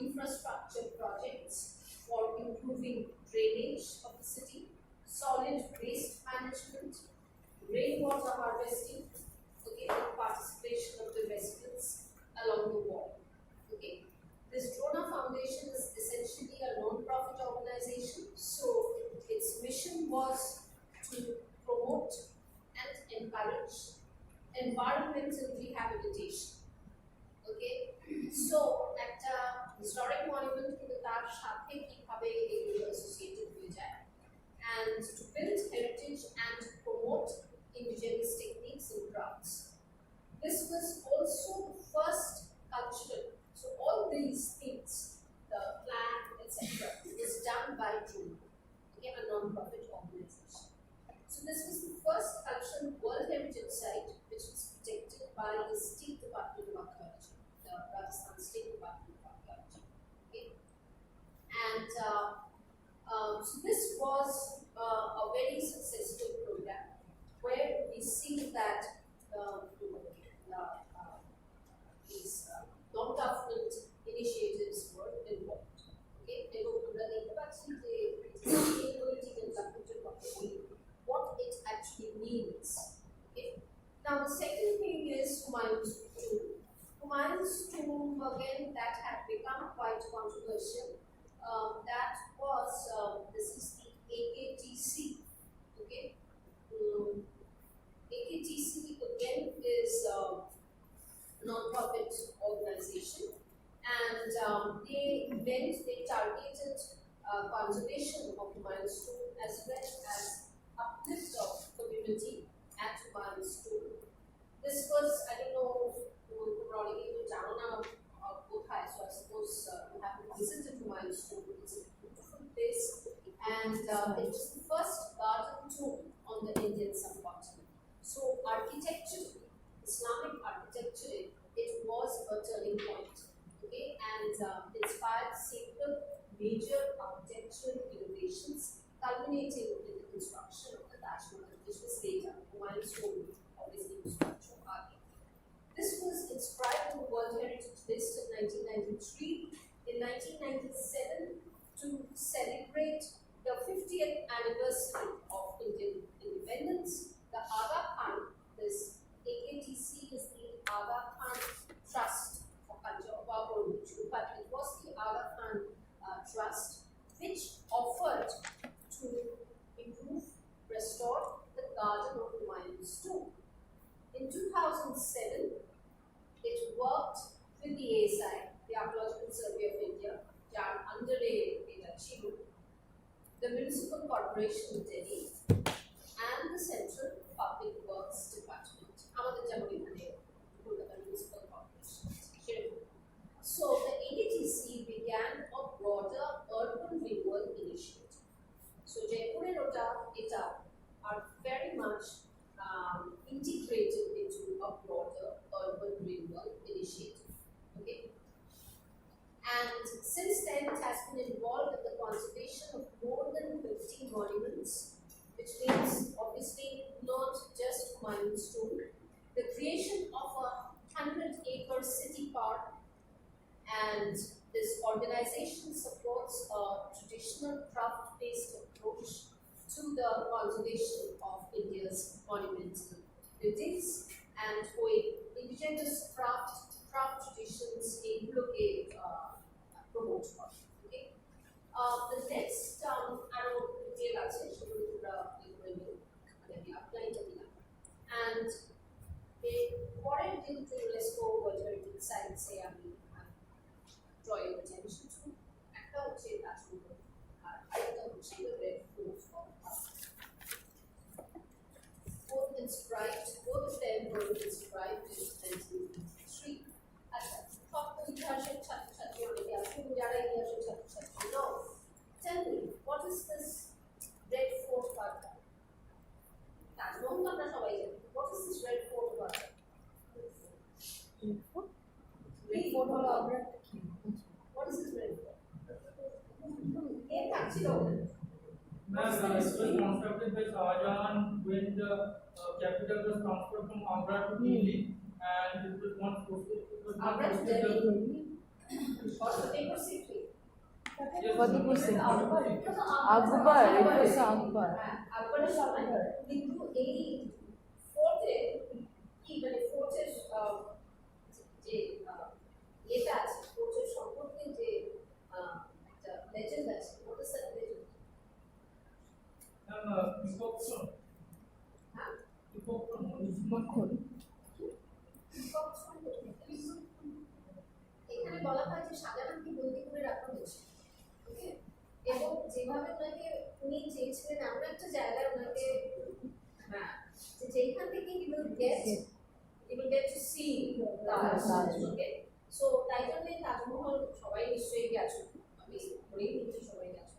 infrastructure projects for improving drainage of the city, solid waste management, rainwater harvesting, okay, with participation of the residents along the wall. Okay. This Drona Foundation is essentially a non-profit organization, so its mission was to promote and encourage environmental rehabilitation. Okay, so at historic monument কিন্তু তার সাথে কিভাবে এগুলো associated হয়ে যায়, and to build heritage and promote indigenous techniques and crafts. This was also the first cultural. So all these things, the plan, etc., is done by Drona, okay, a non-profit organization. So this was the first cultural World Heritage Site which was protected by the State Department of Archaeology, the Rajasthan State Department of Archaeology. Okay, and so this was a very successful program where we see that these non-government initiatives were involved. Okay, what it actually means. Okay. Now the second thing is Humayun's tomb. Humayun's tomb, again, that had become quite controversial. That was this is the AKTC. Okay, AKTC again is a non-profit organization, and they targeted conservation of Humayun's tomb as well as uplift of community at Humayun's tomb. This was, I don't know, probably Janana Bothai, so I suppose you haven't visited Humayun's tomb. It's a beautiful place, and it was the first garden tomb on the Indian subcontinent. So architecturally, Islamic architecturally, it was a turning point, okay, and inspired several major architectural innovations, culminating in the construction of the Taj Mahal, which was later Humayun's tomb, obviously construction architect. This was inscribed in the World Heritage List in 1993. In 1997, to celebrate the 50th anniversary of Indian independence, the Aga Khan, this AKTC is the Aga Khan Trust for Punjab, but it was the Aga Khan Trust which offered to improve, restore the garden of Humayun's tomb. In 2007, it worked with the ASI, the Archaeological Survey of India, under the Municipal Corporation of Delhi, and the Central Public Works Department. আমাদের যেমন এখানে Kolkata municipal corporation, And since then, it has been involved in the conservation of more than 50 monuments, which means obviously not just milestone. The creation of a 100-acre city park, and this organization supports a traditional craft-based approach to the conservation of India's monumental buildings and indigenous craft traditions এগুলোকে promote করে. Okay. The next arrow detail আছে সেগুলো তোমরা লিখে নিও, মানে আমি আউটলাইনটা দিলাম। And পরের দিন UNESCO World Heritage Science-এ আমি draw your attention to একটা হচ্ছে তাজমহল আর আরেকটা হচ্ছে the Red Fort of Agra. Both of them were inscribed in 1953. আচ্ছা, সপ্তম ইতিহাসের ছাত্রছাত্রী অনেকে আছে, যারা ইতিহাসের ছাত্রছাত্রী নও, tell me, what is this Red Fort of Agra? Taj Mahal তো আমরা সবাই জানি, what is this Red Fort of Agra? Red Fort of Agra. What is this Red Fort? It was constructed by Shah Jahan when the capital was transferred from Agra to Delhi, and it was not supposed to. Agra to Delhi. Or the paper city. What did you say? Akbar. It was Akbar. Akbar is Akbar. কিন্তু এই ফোর্টে কি মানে ফোর্টের যে এটা আছে, ফোর্টের সম্পর্কে যে একটা লেজেন্ড আছে, what is that legend? এখানে বলা হয় যে শাহজাহানকে বন্দি করে রাখা হয়েছে, ওকে, এবং যেভাবে ওনাকে উনি চেয়েছিলেন এমন একটা জায়গায় ওনাকে, হ্যাঁ, যেখান থেকে he will get to see Taj, okay. So তাই জন্য তাজমহল সবাই নিশ্চয়ই গেছো, আমি ধরেই নিচ্ছি সবাই গেছো।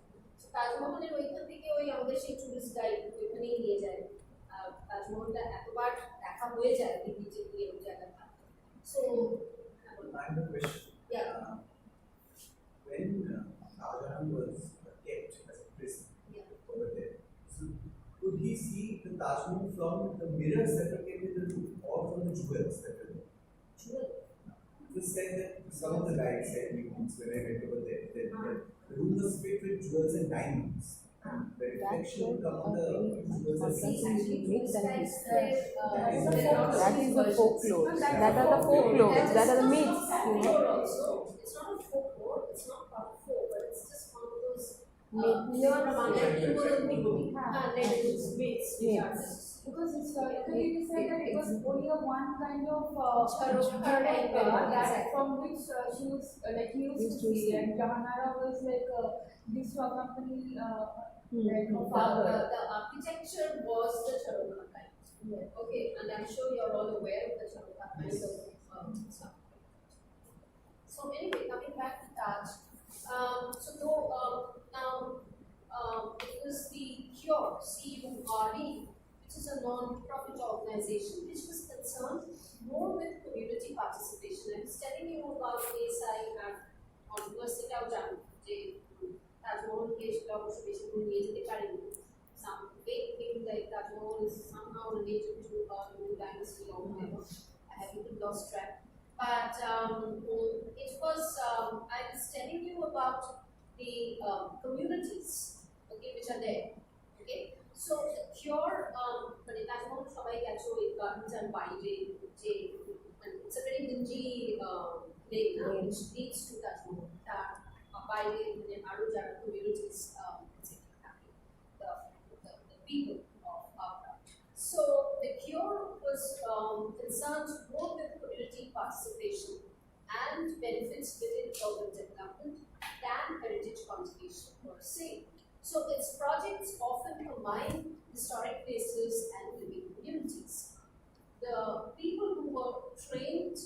তাজমহলের ওইখান থেকে ওই আমাদের সেই টুরিস্ট গাইড ওইখানেই নিয়ে যায়, তাজমহলটা এতবার দেখা হয়ে যায় দিল্লিতে গিয়ে ওই জায়গা থাকে। So I have a question. Yeah. When Shah Jahan was kept as a prisoner over there, so could he see the Taj Mahal from the mirrors that were kept in the room or from the jewels that were there? Jewel. It was said that some of the guides said me once when I went over there that the room was filled with jewels and diamonds. The reflection would come on the jewels and diamonds. That is the folklore. That are the folklore. That are the myths. It's not a folklore. It's not part of folk, but it's just one of those legends, myths. Because historically it is said that it was only a one kind of Exactly. from which she was he used to see, and Jahanara was like this to accompany like her father. The architecture was the Charokha kind. Yeah. Okay, and I'm sure you're all aware of the Charokha kind of stuff. So anyway, coming back to Taj. Now it was the CURE, CURE, which is a non-profit organization which was concerned more with community participation. I was telling you about ASI and University of Jammu. Tajmahal case obviously basically নিয়ে যেতে পারেনি. Some fake things like Tajmahal is somehow related to a new dynasty or whatever. I have even lost track. But it was, I was telling you about the communities, okay, which are there. Okay, so the CURE, মানে তাজমহল সবাই গেছো এই গার্ডেনটার বাইরে যে it's a very dingy lake now, which leads to Taj Mahal, তার বাইরে মানে আরো যারা communities থাকে, the people of Agra. So the CURE was concerned more with community participation and benefits within urban development than heritage conservation per se. So its projects often combine historic places and living communities. The people who were trained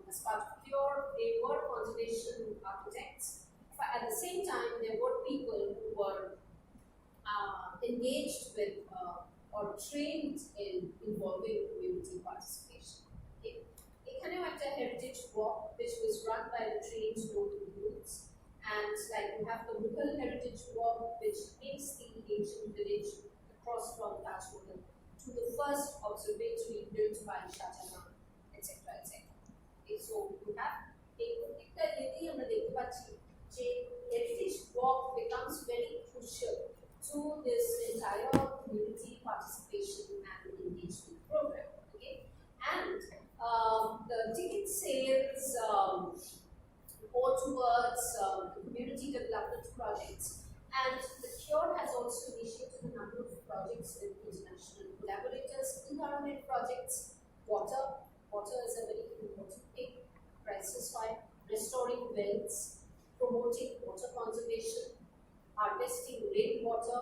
as part of CURE, they were conservation architects. But at the same time, there were people who were engaged with or trained in involving community participation. Okay. ওখানেও একটা heritage walk which was run by the trained local youths, and like you have the Mughal heritage walk which links the ancient village across from Taj Mahal to the first observatory built by Shah Jahan, etc. etc. Okay, so you have এই প্রত্যেকটা ইয়েতেই আমরা দেখতে পাচ্ছি যে heritage walk becomes very crucial to this entire community participation and engagement program. Okay, and the ticket sales go towards the community development projects, and the Cure has also initiated a number of projects with international collaborators. Environment projects, water is a very important thing. Crisis fire, restoring wells, promoting water conservation, harvesting rainwater,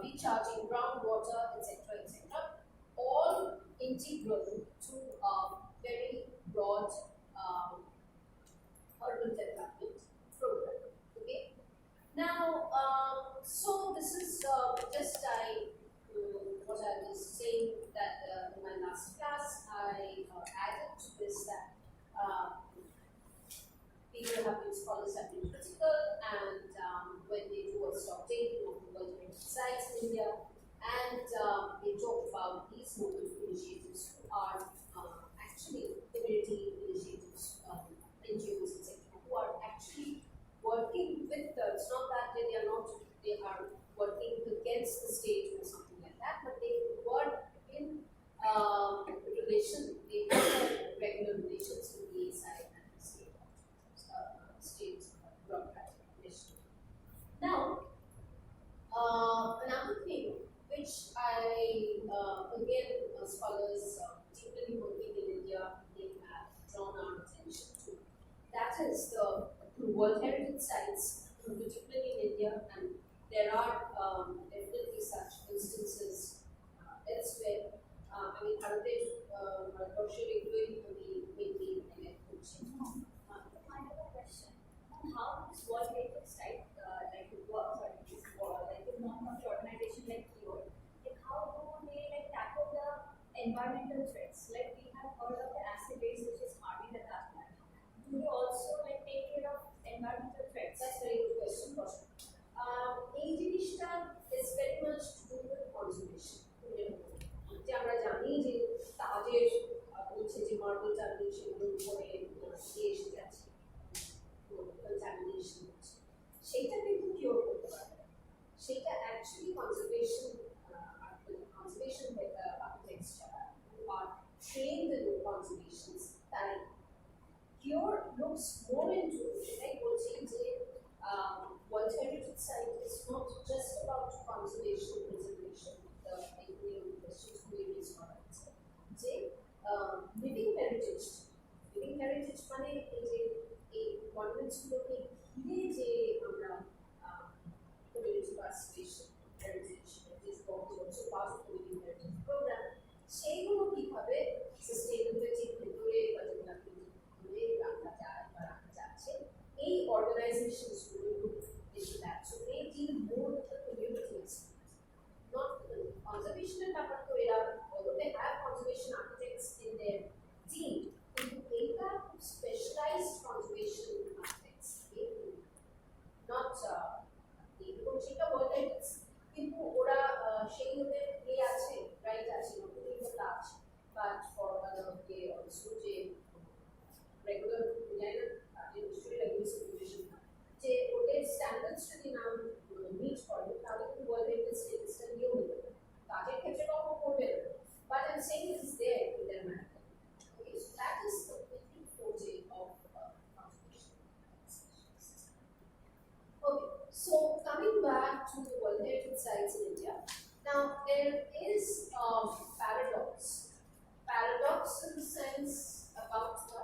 recharging groundwater, etc., etc. All integral to a very broad urban development program. Okay. Now, so this is just what I was saying that in my last class I added to this that people have been, scholars have been critical, and when they do a stock taking of the World Heritage Sites in India, and they talk about these local initiatives who are actually community initiatives, NGOs, etc., who are actually working with the, it's not that they are not, they are working against the state or something like that, but they work in relation, they have regular relations with the ASI and the state bureaucratic relation. Now, another thing which I, again, scholars particularly working in India, they have drawn our attention to, that is the World Heritage Sites, particularly in India, and there are definitely such instances elsewhere. I mean, ভারতের ভারতবর্ষের এগুলোই আমি mainly highlight করছি। I have a question on how this World Heritage Site like works, or like a non-profit organization like Cure, like how do they like tackle the environmental threats? Like we have heard of the acid rain which is harming the Taj Mahal. Do they also like take care of environmental threats? That's a very good question, Roshan. এই জিনিসটা is very much to do with conservation. যে আমরা জানি যে তাজের হচ্ছে যে মার্বেলটা সেগুলোর উপরে দিয়ে এসে যাচ্ছে, কনটামিনেশন হচ্ছে, সেইটা কিন্তু কিওর করতে পারবে না। সেইটা অ্যাকচুয়ালি কনজারভেশন আর্কিটেক্টস যারা আর trained in conservation, তাই Cure looks more into, সেটাই বলছি যে World Heritage Site is not just about conservation, preservation, the questions we raise for us. যে living heritage মানে এই যে এই মনুমেন্টসগুলোকে ঘিরে যে আমরা community participation, heritage is also part of the living heritage program, সেইগুলো কিভাবে sustainability ভেতরে বা development ভেতরে রাখা যায় বা রাখা যাচ্ছে, এই organizations গুলো look into that. So they deal more with the community experience, not the conservation and ব্যাপার তো এরা, although they have conservation architects in their team, কিন্তু এইটা specialized conservation architects, not এবং সেটা বলতে কিন্তু ওরা সেই ওদের ইয়ে আছে, রাইট আছে, নতুনই তো কাজ, বাট ফর ওকে অলসো যে রেগুলার ডিজাইনার নিশ্চয়ই রেগুলার সুপারভিশন যে ওদের স্ট্যান্ডার্ডস যদি না মিট করে তাহলে কিন্তু ওয়ার্ল্ড হেরিটেজ স্টেটাসটা নিয়েও হতে পারে। কাজের ক্ষেত্রে কখনো করবে না, but I am saying it is there in their matter. Okay, so that is the basic forte of conservation. Okay, so coming back to the World Heritage Sites in India, now there is a paradox in the sense about the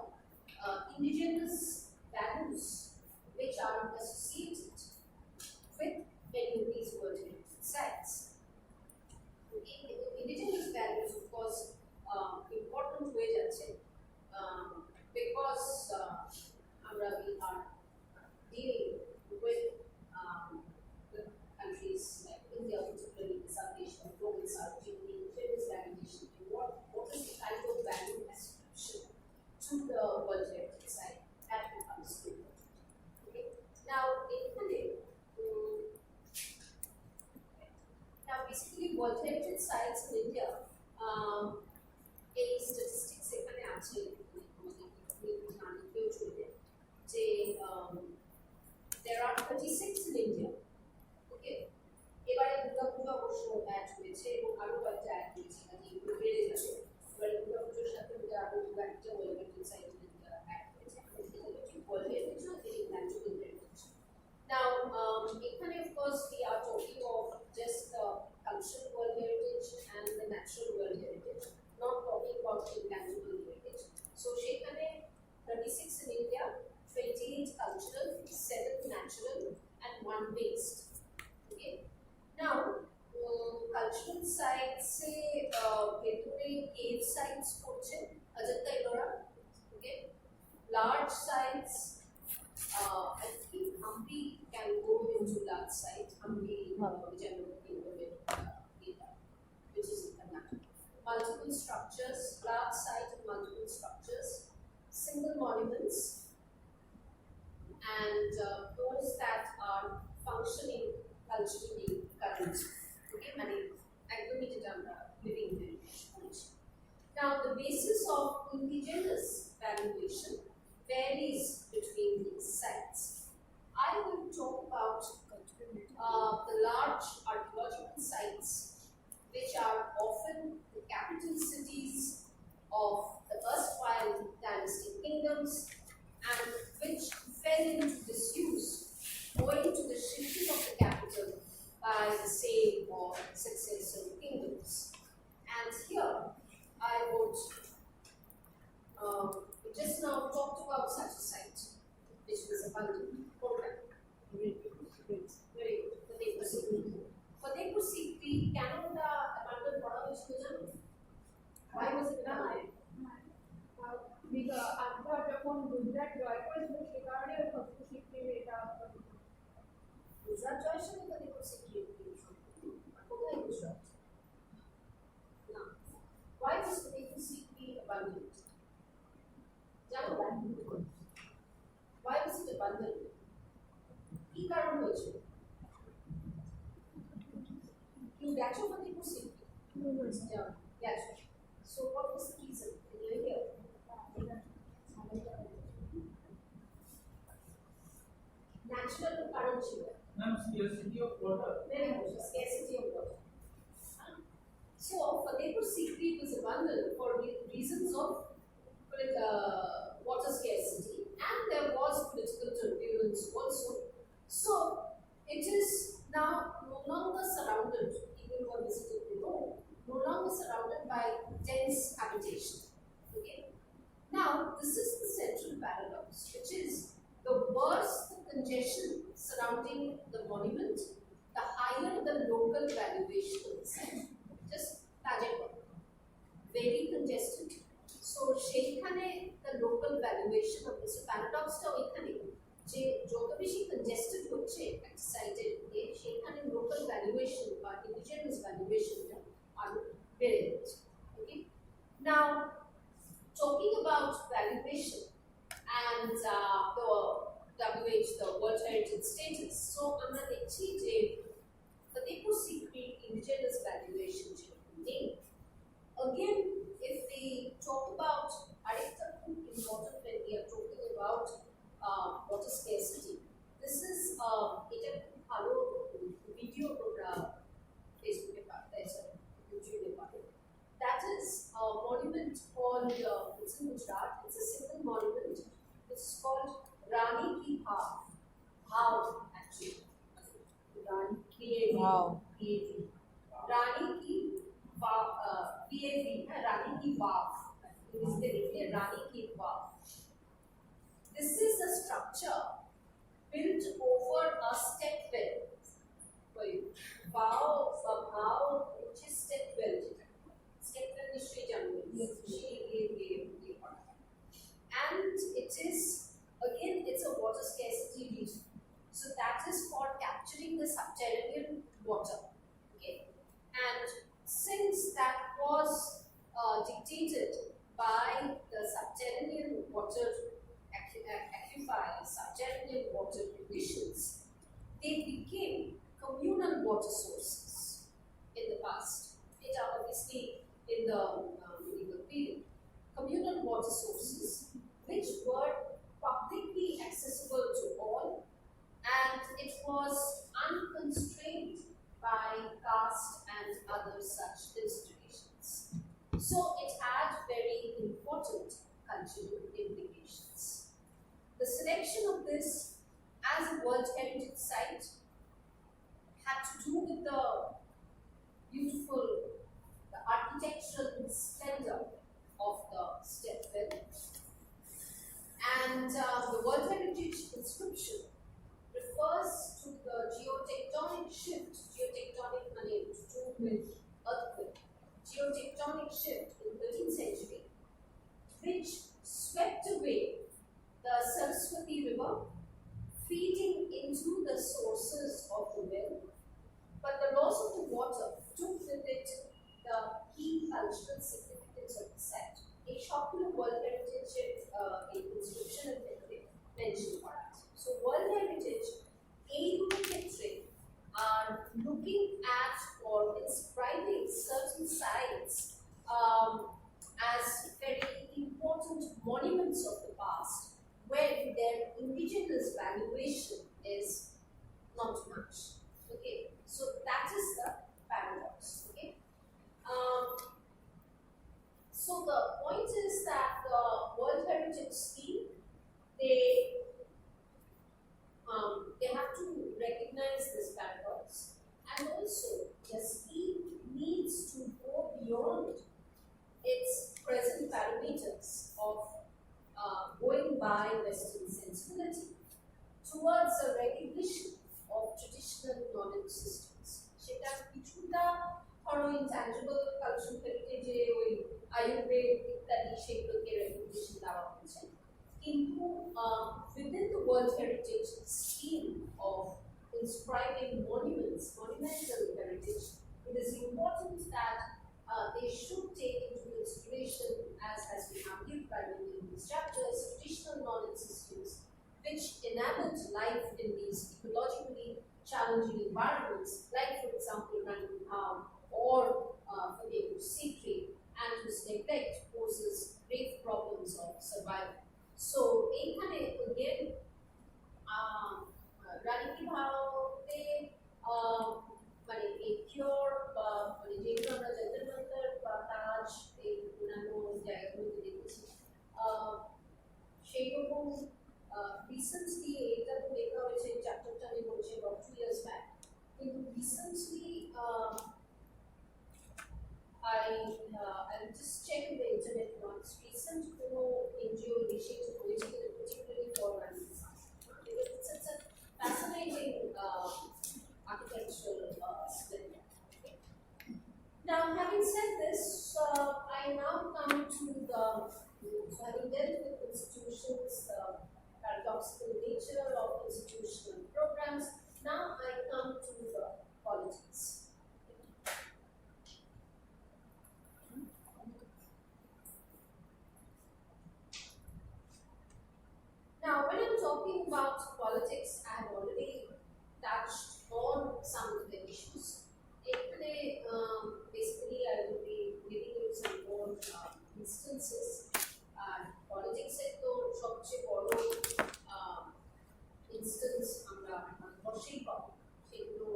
indigenous values which are associated with many of these World Heritage Sites. Indigenous values, of course, এই statistics এখানে আছে কেউ চলবে যে there are 36 in India. Okay, এবারে দুর্গাপূজা অবশ্য add হয়েছে এবং আরো কয়েকটা অ্যাড হয়েছে মানে এগুলো বেড়ে যাবে। এবারে দুর্গাপূজার সাথে আরো একটা ওয়েলফেয়ার সাইট অ্যাড হয়েছে ওয়েলফেয়ার এবং ন্যাচুরাল হেরিটেজ। Now, এখানে of course we are talking of just the cultural world heritage and the natural world heritage, not talking about intangible heritage. So, সেখানে 36 in India, 28 cultural, 7 natural, and 1 waste. Okay. Now, cultural sites se ভেতরে cave sites পড়ছে Ajanta Ellora. Okay. Large sites. I think Hampi can go into large site. Hampi, general data, which is in Karnataka. Multiple structures, large site and multiple structures, single monuments, and those that are functioning culturally current. Okay, many aggregated under living heritage. Now, the basis of indigenous valuation varies between these sites. I will talk about the large archaeological sites, which are often the capital cities of the erstwhile dynastic kingdoms and which fell into disuse owing to the shifting of the capital by the same or successive kingdoms. And here I would we just now talked about such a site, which was abandoned. Very good. Fatehpur Sikri, Canada abandoned which was why was it done? Because after যখন গুজরাট জয় করেছিল সে কারণে ফতেহপুর সিক্রি এটা গুজরাট জয়ের সাথে Fatehpur Sikri কোথায় গুজরাট? না. Why was Fatehpur Sikri abandoned? Why was it abandoned? কি কারণ হয়েছিল? You গেছো Fatehpur Sikri? Yes. So what was the reason? Can you hear? Natural current ছিল. Ma'am, scarcity of water. Very good. Scarcity of water. So Fatehpur Sikri was abandoned for reasons of water scarcity, and there was political turbulence also. So it is now no longer surrounded, even who are visited below, no longer surrounded by dense habitation. Okay. Now this is the central paradox, which is the worse the congestion surrounding the monument, the higher the local valuation of the site. Just target very congested. So সেইখানে the local valuation of this paradox টা ওইখানে যে যত বেশি congested হচ্ছে একটা সাইটের দিকে সেইখানে local valuation বা indigenous valuation টা আরো বেড়ে যাচ্ছে. Okay. Now, talking about valuation and the World Heritage status. So আমরা দেখছি যে Fatehpur Sikri indigenous valuation নেই. Again, if we talk about arekta important when we are talking about water scarcity, this is এটা খুব ভালো video তোমরা ফেসবুকে পাবে, ইউটিউবে পাবে. That is a monument called it's in Gujarat. It's a single monument. It's called Rani Ki Bhav. Bhav actually. Rani P-A-V. Wow. P-A-V. Rani Ki Bhav. P-A-V. Rani Ki Bhav. It is basically Rani Ki Bhav. This is a structure built over a step well. Bhav, which is step well. Step well is Sri Janmani. And it is, again, it's a water scarcity region. So that is for capturing the subterranean water. Okay. And since that was dictated by the subterranean water aquifers, subterranean water conditions, they became communal water sources in the past. It obviously in in the medieval period. Communal water sources, which were publicly accessible to all, and it was unconstrained by caste and other such considerations. So it had very important cultural implications. The selection of this as a World Heritage Site had to do with the beautiful, the architectural splendor of the stepwell. And the World Heritage inscription refers to the geotectonic shift, geotectonic money to do with earthquake, geotectonic shift in the 13th century, which swept away the Saraswati River, feeding into the sources of the well. But the loss of the water took with it the key cultural significance of the site. A popular World Heritage inscription and mentioned for that. So World Heritage, A are looking at or inscribing certain sites as very important monuments of the past, when their indigenous valuation is not much. Okay, so that is the paradox. Okay, so the point is that the World Heritage Scheme, they have to recognize this paradox, and also the scheme needs to go beyond its present parameters of going by Western sensibility towards a recognition of traditional knowledge systems. সেটা কিছুটা ধরো intangible cultural heritage ওই আয়ুর্বেদ ইত্যাদি সেগুলোকে recognition দেওয়া হচ্ছে, কিন্তু within the World Heritage scheme of inscribing monuments, monumental heritage, it is important that they should take into consideration, as has been argued by many in these chapters, traditional knowledge systems which inhabit life in these ecologically challenging environments, like, for example, random harm or secret, and whose neglect poses grave problems of survival. So, again, রানী ভাওতে মানে এই cure বা মানে যেগুলো আমরা যন্তর মন্তর বা তাজ এই অন্যান্য জায়গাগুলোতে দেখেছি, সেই রকম রিসেন্টলি এটা তো লেখা হয়েছে চ্যাপ্টারটা আমি বলছি about 2 years back, কিন্তু recently I'll just check the internet once. Recent NGO initiative particularly for running. It's a fascinating architectural splendor. Now, having said this, I now come to the, having dealt with institutions, the paradoxical nature of institutional programs, now I come to the politics. Now, when I'm talking about politics, I have already touched on some of the issues. Basically, I will be giving you some more instances. Politics sector, সবচেয়ে বড় instance আমরা বর্ষেই পাবো, সেগুলো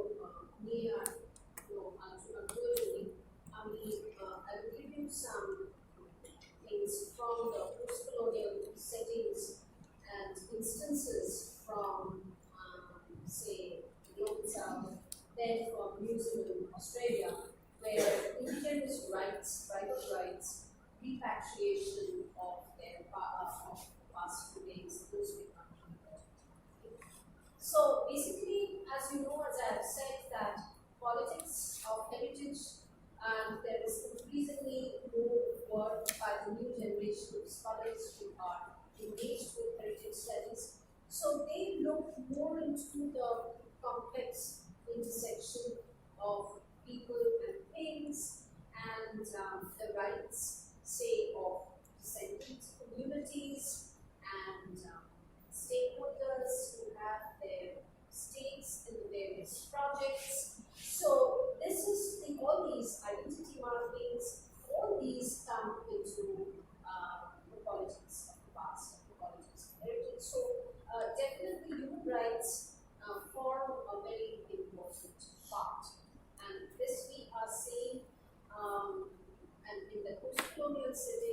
নিয়ে আর আলোচনা প্রয়োজনই। আমি I will give you some things from the post-colonial settings and instances from, say, the Global South, then from New Zealand, Australia, where indigenous rights, tribal rights, repatriation of their past remains, those become important. So basically, as you know, as I have said, that politics of heritage, and there is increasingly more work by the new generation of scholars who are engaged with heritage studies. So they look more into the complex intersection of people and things, and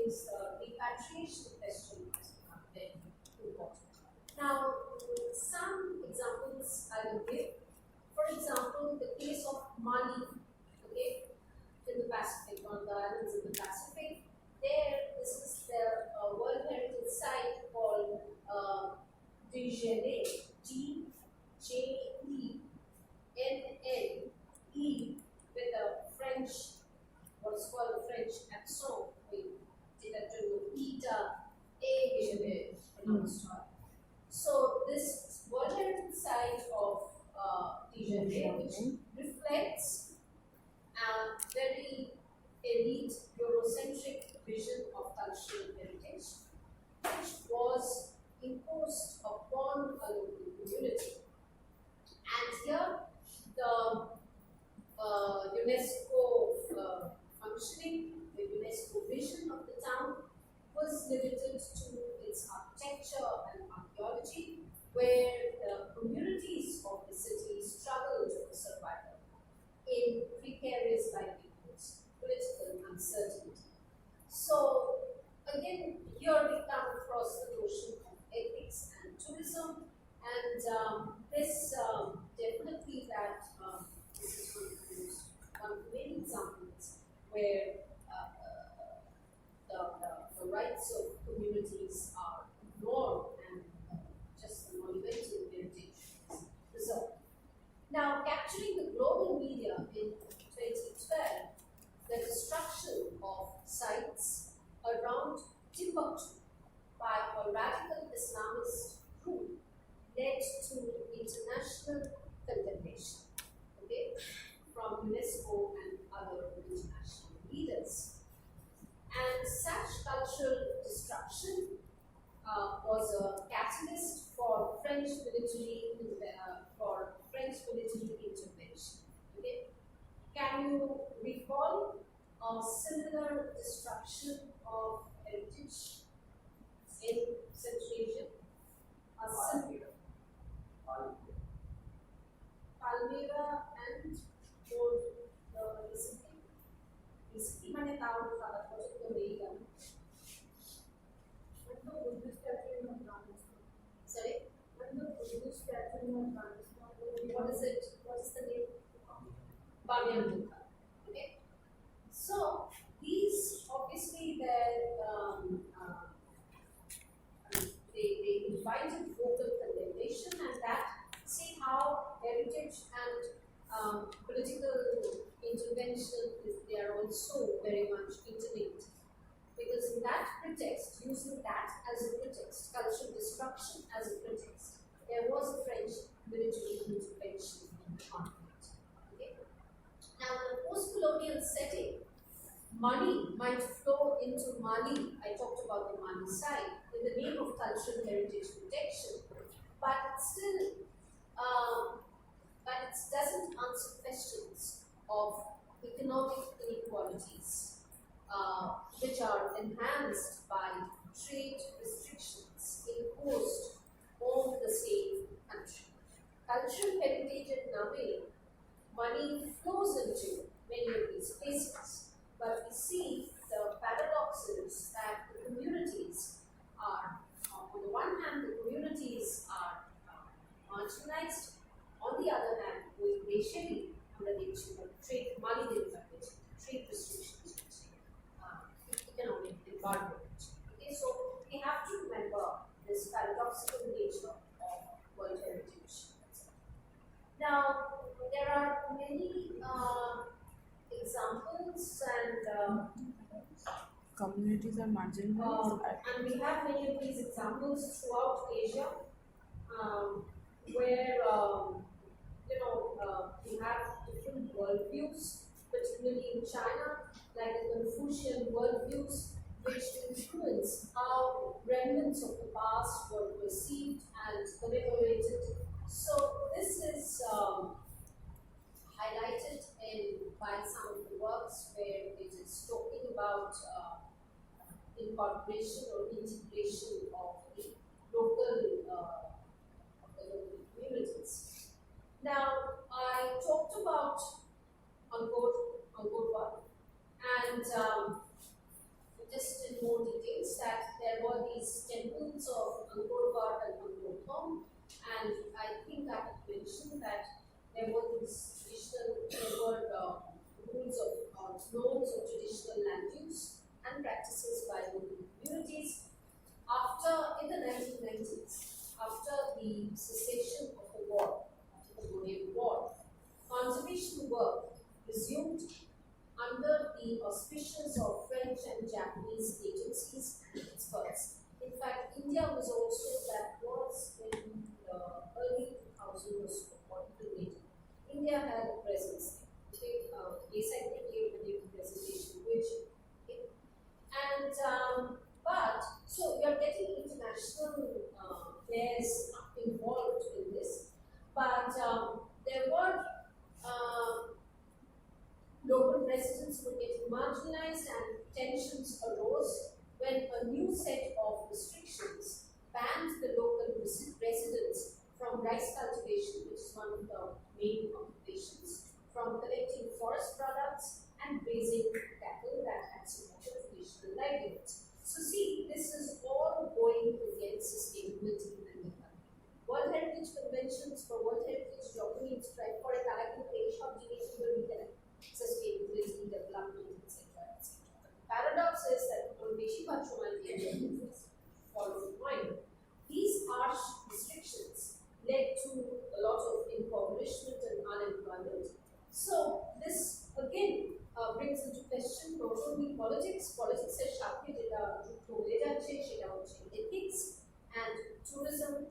is the repatriation question has become very important. Now, some examples I will give. For example, the case of Mali, okay, in the Pacific, on the islands in the Pacific. There, this is the World Heritage Site called Déjeuner, D-J-E-N-N-E, with a French, what is called a French accent. We did that to Ida, A, pronounced. So, this World Heritage Site of Déjeuner, which reflects a very elite Eurocentric vision of cultural heritage, which was imposed upon a local community. And here, the UNESCO functioning, the UNESCO vision of the town was limited to its architecture and archaeology, where the communities of the city struggled for survival in precarious livelihoods, political uncertainty. So, again, here we come across the notion of ethics and tourism, and this definitely that this is one of the main examples where the rights of communities are ignored and just the monumental heritage is preserved. Now, capturing the global media in 2012, the destruction of sites around Timbuktu by a radical Islamist group led to international condemnation, okay, from UNESCO and other international leaders. And such cultural destruction was a catalyst for French military intervention. Okay? Can you recall a similar destruction of heritage in Central Asia? A similar Palmyra and more recently मैंने नाम था तो नहीं था मतलब Buddhist statue in Afghanistan. Sorry, मतलब Buddhist statue in Afghanistan. What is it? What is the name? Bamyan Buddha. Okay. So these obviously they invited vocal condemnation, and that see how heritage and political intervention they are also very much interlinked. Because in that pretext, using that as a pretext, cultural destruction as a pretext, there was a French military intervention in the conflict. Okay? Now, in a post-colonial setting, money might flow into Mali. I talked about the Mali side in the name of cultural heritage protection, but still, but it doesn't answer questions of economic inequalities, which are enhanced by trade restrictions imposed on the same country. Cultural heritage in Nabe, money flows into many of these places, but we see the paradoxes that the communities are, on the one hand, the communities are marginalized, on the other hand, going racially under the issue of trade, money trade restrictions, economic environment. Okay, so we have to remember this paradoxical nature of World Heritage. Now, there are many examples and communities are marginalized. and we have many of these examples throughout Asia, where we have different worldviews, particularly in China, like the Confucian worldviews, which influence how remnants of the past were perceived and commemorated. So this is highlighted by some of the works where it is talking about incorporation or integration of the local communities. Now, I talked about Angkor Wat, and just in more details that there were these temples of Angkor Wat and Angkor Thom, and I think I had mentioned that there were rules of norms of traditional land use and practices by local communities. In the 1990s, after the cessation of the war, after the Korean War, conservation work resumed under the auspices of French and Japanese agencies and experts. In fact, India was also, that was in the early 2000s or even later. India had a presence there. Basically gave a new presentation, but so you're getting international players involved in this, but there were local residents were getting marginalized and tensions arose when a new set of restrictions banned the local residents from rice cultivation, which is one of the main occupations, from collecting forest products and raising cattle that had supported traditional livelihoods. So see, this is all going against sustainability in the country. World Heritage Conventions for World Heritage documents try for a collective page of sustainability, development, etc. etc. The paradox is that follow the point. These harsh restrictions led to a lot of impoverishment and unemployment. So this again brings into question not only politics. Politics has sharply ethics and tourism and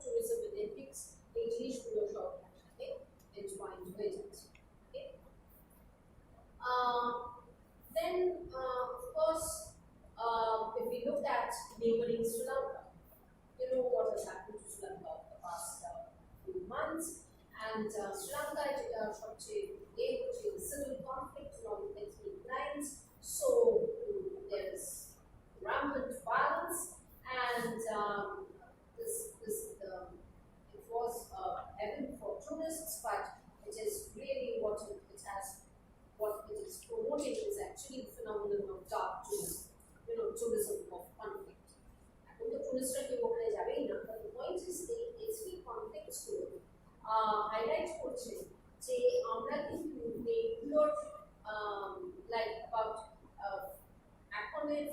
ethics. Entwined with it. Okay. Then, of course, if we look at neighboring Sri Lanka, you know what has happened to Sri Lanka over the past few months, and Sri Lanka is a civil conflict along ethnic lines, so there is rampant violence, and it was heaven for tourists, but it is really what it is promoting is actually the phenomenon of dark tourism, tourism of conflict. এখন তো টুরিস্টরা কেউ ওখানে যাবেই না, but the point is এই ethnic conflicts গুলো highlight করছে যে আমরা কিন্তু এইগুলোর like about এখনের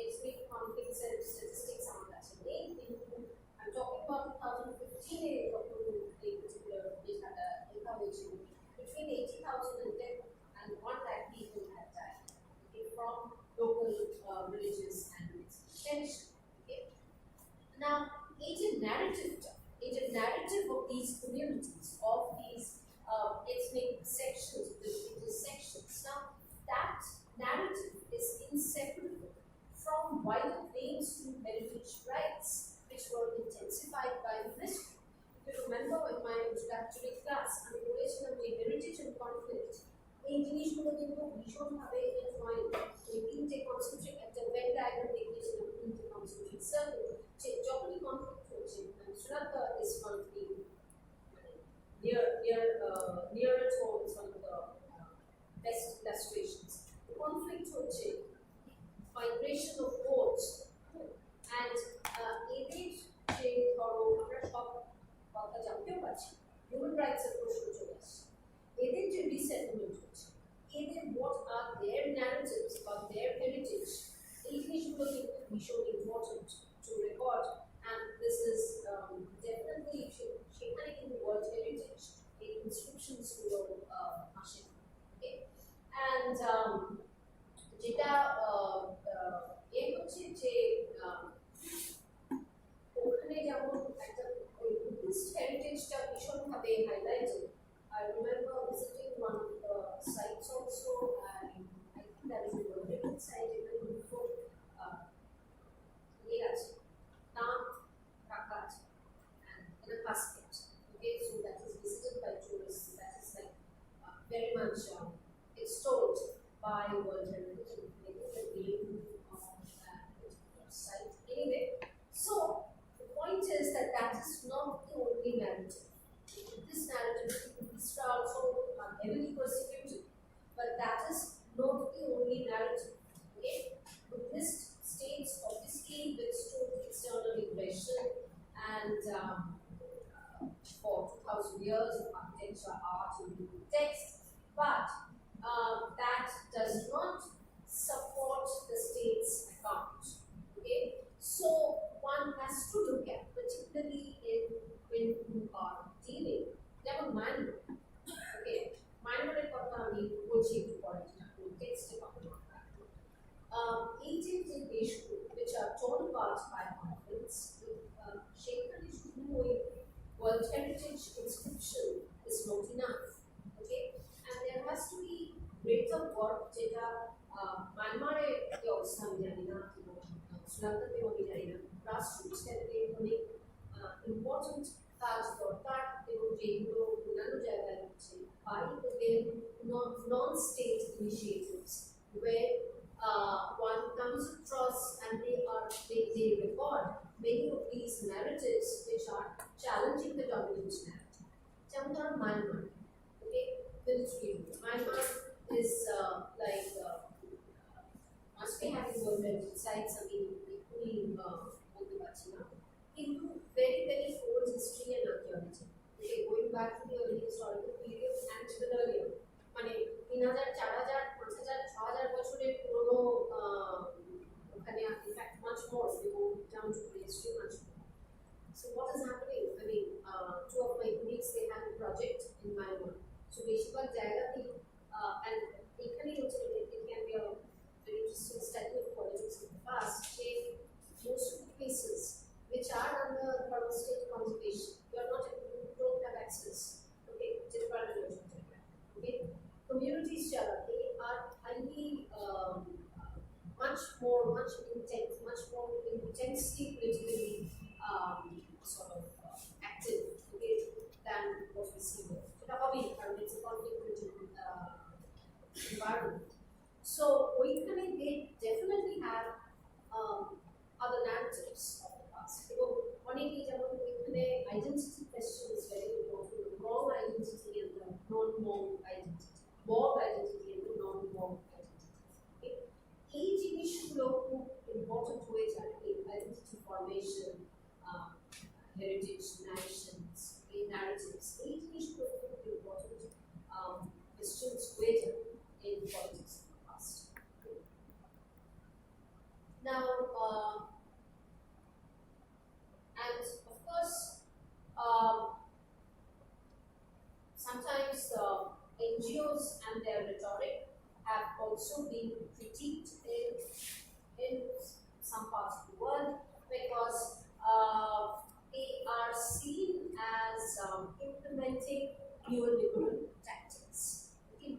ethnic conflicts and statistics আমার কাছে নেই, কিন্তু I'm talking about 2015 এ যখন এই particular লেখাটা লেখা হয়েছিল, between 80,000 and 1 lakh people had died, okay, from local religious and tension. Okay. Now, agent narrative of these communities, of these ethnic sections, religious sections. Now, that narrative is inseparable from wider claims to heritage rights, which were intensified by UNESCO. If you remember in my introductory class, আমি বলেছিলাম যে heritage and conflict এই জিনিসগুলো কিন্তু ভীষণভাবে entwined। এই তিনটে concentric একটা Venn diagram দেখিয়েছিলাম, তিনটে concentric circle, যে যখনই conflict হচ্ছে, Sri Lanka is one of the nearer to home, is one of the best illustrations. The conflict হচ্ছে migration of boats, and এদের যে ধরো আমরা সব কথা জানতেও পারছি, human rights এর প্রশ্ন চলে আসছে, এদের যে resettlement হচ্ছে, what are their narratives about their about by conflicts, Sheikh Khali's World Heritage inscription is not enough. Okay, and there has to be greater work যেটা মায়ানমারে কি অবস্থা আমি জানি না, শ্রীলঙ্কাতে আমি জানি না, grassroots লেভেলে অনেক ইম্পর্টেন্ট কাজ দরকার এবং যেগুলো অন্যান্য জায়গায় হচ্ছে by the non-state initiatives where one comes across and they record many of these narratives which are challenging the dominant narrative. যেমন ধরো Myanmar, okay, military rule. Myanmar is must be having world heritage sites. I mean, equally বলতে পারছি না, কিন্তু very old history and archaeology. Okay, going back to the early historical period and even earlier, মানে 3000, 4000, 5000, 6000 বছরের পুরনো ওখানে in fact much more, they go down to the history much more. So what is happening? I mean, two of my colleagues, they have a project in Myanmar. So বেশিরভাগ জায়গাতেই and এখানে হচ্ছে it can be a very interesting study of politics of the past. Most of the places which are under state conservation, you don't have access. Okay, okay. Communities, they are highly much more intensely politically sort of active, okay, than what we see here. So it's a conflict environment. So they definitely have other narratives of the past. Identity question is very important. Moral identity and the non-moral identity. Moral identity and the non-moral identity. Okay? Each issue important ways are identity formation, heritage narrations, narratives. Each issue important questions greater in politics of the past. Okay? Now, and of course, sometimes NGOs and their rhetoric have also been critiqued in some parts of the world because they are seen as implementing neoliberal tactics. Okay,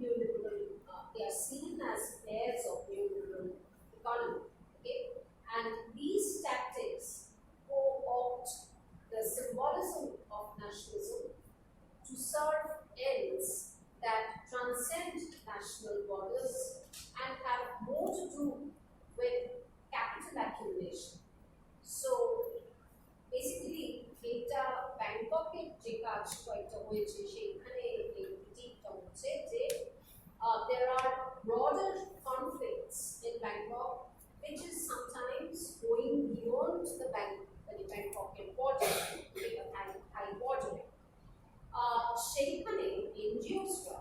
they are seen as heirs of neoliberal economy. Okay, and these tactics co-opt the symbolism of nationalism to serve ends that transcend national borders and have more to do with capital accumulation. So basically, এটা ব্যাংককের যে কাজ কয়েকটা হয়েছে সেখানে এই ক্রিটিকটা হচ্ছে যে there are broader conflicts in Bangkok which is sometimes going beyond the Bangkokian border, the Thai border. সেখানে NGOs-রা,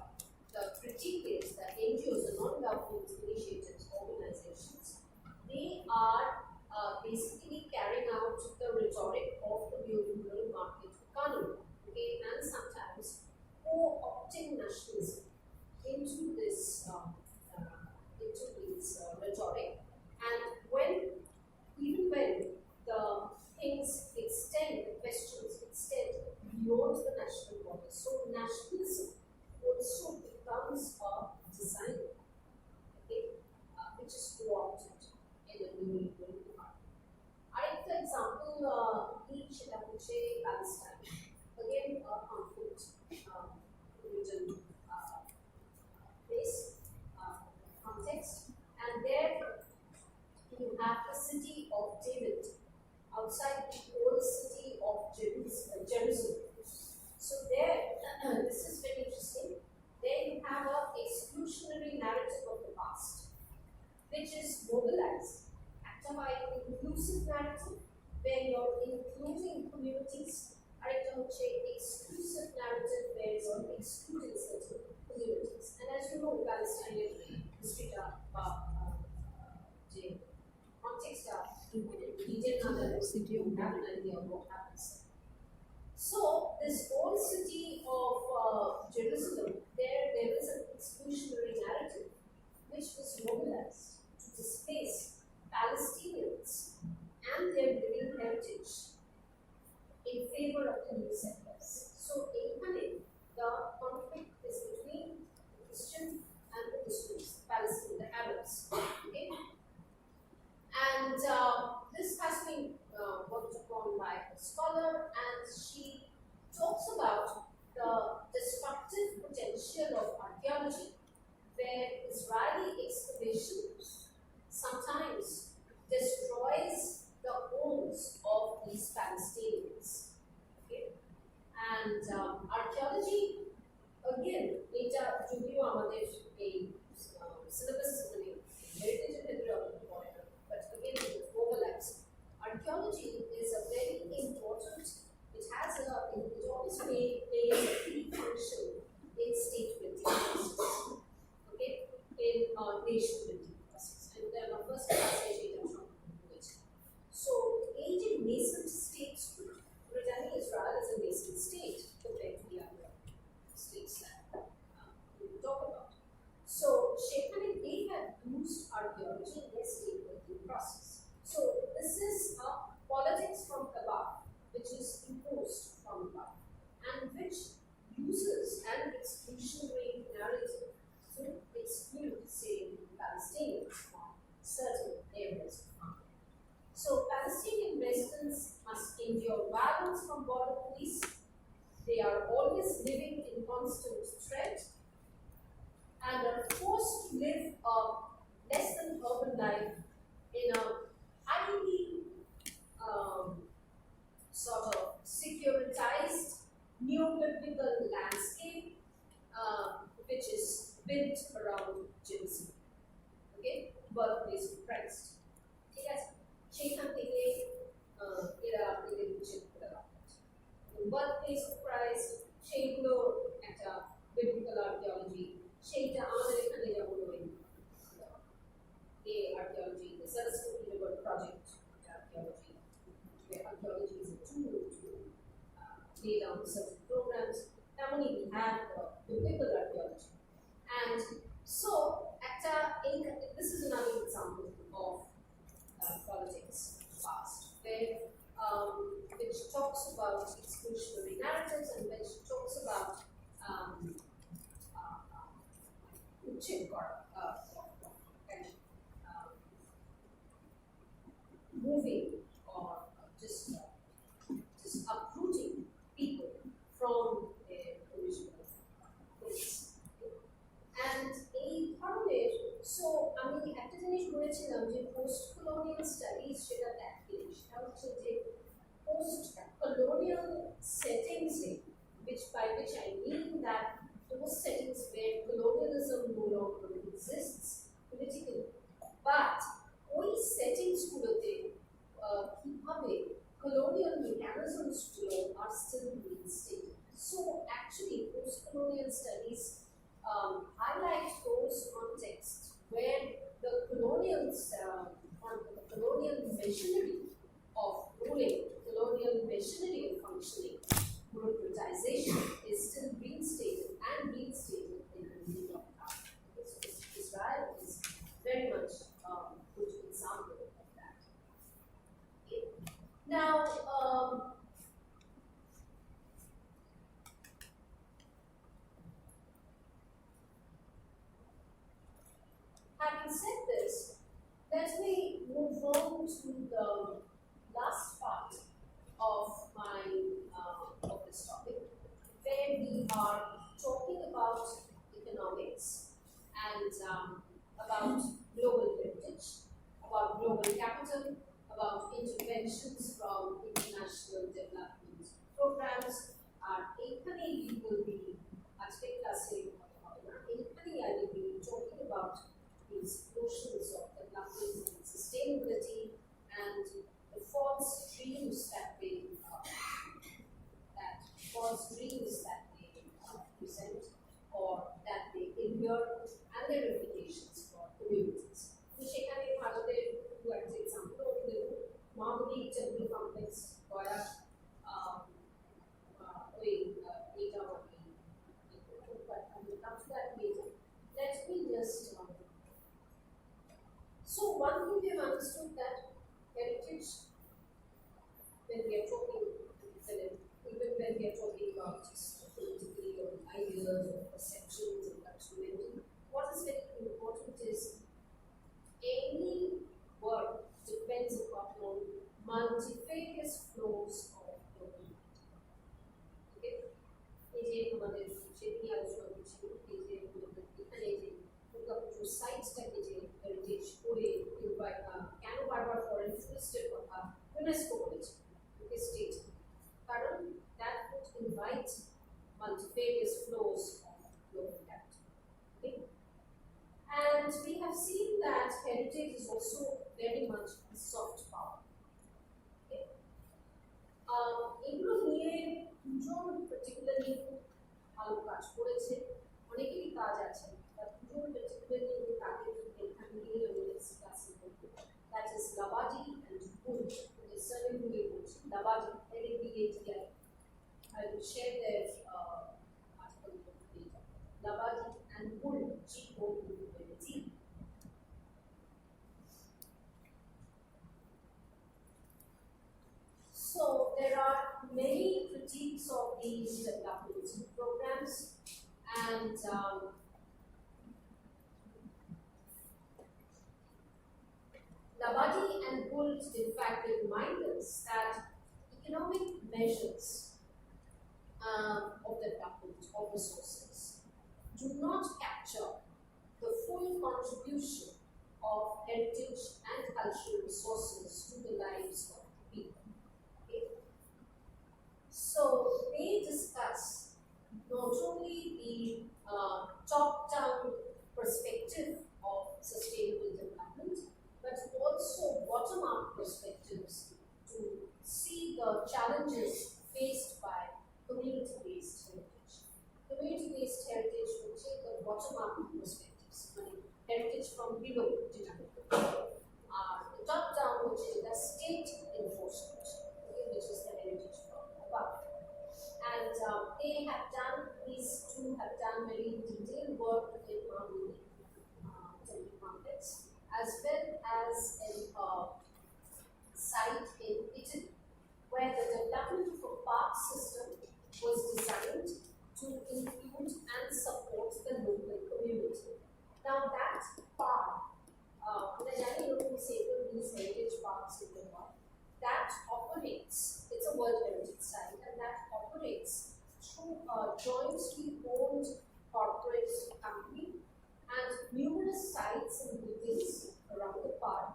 the critique is that NGOs, the non-government initiatives, organizations, they are basically carrying out the rhetoric of the neoliberal market economy, okay, and sometimes co-opting nationalism into this rhetoric. And even when the things extend, the questions extend beyond the national borders, so nationalism also becomes a design, okay, which is co-opted in a neoliberal economy. Another example, সেটা হচ্ছে Palestine. Again, a conflict region place context, and there you have the city of David outside the old city of Jerusalem. So there, this is very interesting. There you have an exclusionary narrative of the past, which is mobilized. By inclusive narrative, where you're including communities, or exclusive narrative where you're excluding certain communities. And as you know, Palestinian history context region have an idea of what happens. So this old city of Jerusalem, there is an exclusionary narrative which was mobilized to displace Palestinians and their this is a politics from above, which is imposed from above, and which uses an exclusionary narrative to exclude, say, Palestinians from certain areas. So Palestinian residents must endure violence from border police. They are always living in constant threat and are forced to live a less than urban life in a highly sort of securitized neo-biblical landscape, which is built around Jerusalem. Okay, birthplace of Christ. ঠিক আছে, সেখান থেকে এরা এদের উচ্ছেদ করে দেওয়া হচ্ছে। birthplace of Christ সেইগুলো একটা biblical archaeology, সেইটা আমাদের এখানে যেমন ওই archaeology, the Saraswati River Project archaeology, where archaeology is a tool to lay down certain programs. তেমনই we have biblical archaeology. And so, this is another example of politics past, where which talks about exclusionary narratives and which talks about moving or just uprooting people from their original place. And এই ধরনের, so আমি একটা জিনিস বলেছিলাম যে post colonial studies সেটা দেখে, সেটা হচ্ছে যে post colonial settings, by which I mean that those settings where colonialism no longer exists politically, but ওই settings গুলোতে কিভাবে colonial mechanisms are still reinstated. So actually post-colonial studies highlight those contexts where the colonial machinery of ruling, colonial machinery of functioning, bureaucratization is still reinstated and reinstated in the middle of time. Israel is very much a good example of that. Okay. Now, having said this, let me move on to the last part of my of this topic, where we are talking about economics and about global heritage, about global capital, about interventions from international development programs. And equally, we will be I will be talking about these notions of development and sustainability and the false dreams that they present or that they inherit and their implications for communities. সেখানে ভারতের দু একটা example দেব, Mahabali temple complex Gaya, ওই এটা let me just so one thing we have understood that heritage, when we are talking, even when we are talking about politically or ideas or perceptions and documenting, what is very important is any work depends upon multifarious flows of development. Okay? সাইটসটাকে যে heritage করে কেন বারবার foreign টুরিস্টের কথা UNESCO বলেছে state, কারণ that would invite multifarious flows of global capital. Okay? And we have seen that heritage is also very much a soft power. Okay? এগুলো নিয়ে দুজন particularly ভালো কাজ করেছে, অনেকেরই কাজ আছে, দুজন particularly তাদের এখানে নিয়ে আমি ডিসকাস করব, that is Labadi and Wood. The surname গুলি বলছি, Labadi, LABADI. I will share their article later. Labadi and Wood, GOULD. these development programs, and Labadie and Gould in fact remind us that economic measures of development of resources do not capture the full contribution of heritage and cultural resources to the lives of people. Okay? So they discuss not only the top-down perspective of sustainable development, but also bottom-up perspectives to see the challenges faced by community-based heritage. Community-based heritage will take the bottom-up perspectives, heritage from below to the top-down, which is the state enforcement, okay, which is the heritage from above. And these two have done very detailed work in Mahmudi temple complex, as well as in a site in Italy, where the development of a park system was designed to include and support the local community. Now that park, the Jani local sacred these heritage parks in the world, that operates, it's a World Heritage Site, and that operates through a jointly owned corporate company, and numerous sites and buildings around the park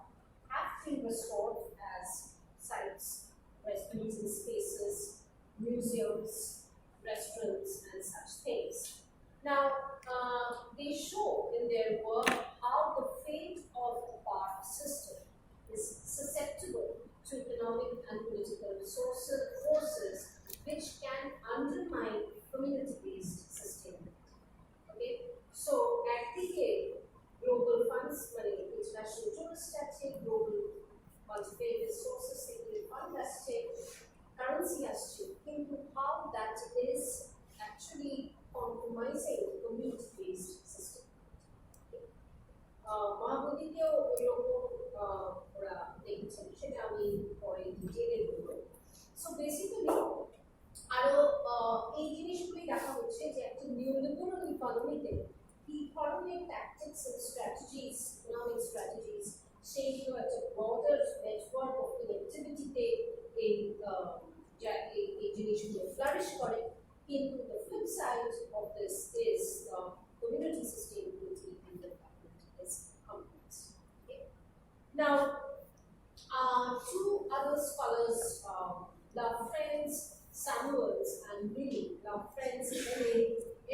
have been restored as sites, meeting spaces, museums, restaurants, and such things. Now, they show in their work how the fate of the park system is susceptible to economic and political forces which can undermine community-based sustainability. Okay, so at the global funds, international tourist at stake, global multi-phase resources single fund at stake, currency at stake, into how that is actually compromising the community-based system. মহাবতীকেও এরকম ওরা দেখেছেন, সেটা আমি পরে ডিটেইলে বলবো। So basically আরো এই জিনিসগুলি দেখা হচ্ছে যে একটা নিউলিবারাল ইকোনমিতে কি ধরনের tactics and strategies, economic strategies, সেইগুলো একটা ব্রডার নেটওয়ার্ক অফ কানেক্টিভিটিতে এই জিনিসগুলো ফ্লারিশ করে। কিন্তু the flip side of this is community sustainability and development is complex. Okay. Now, two other scholars, Love Friends, Samuels, and Lilly. Love Friends,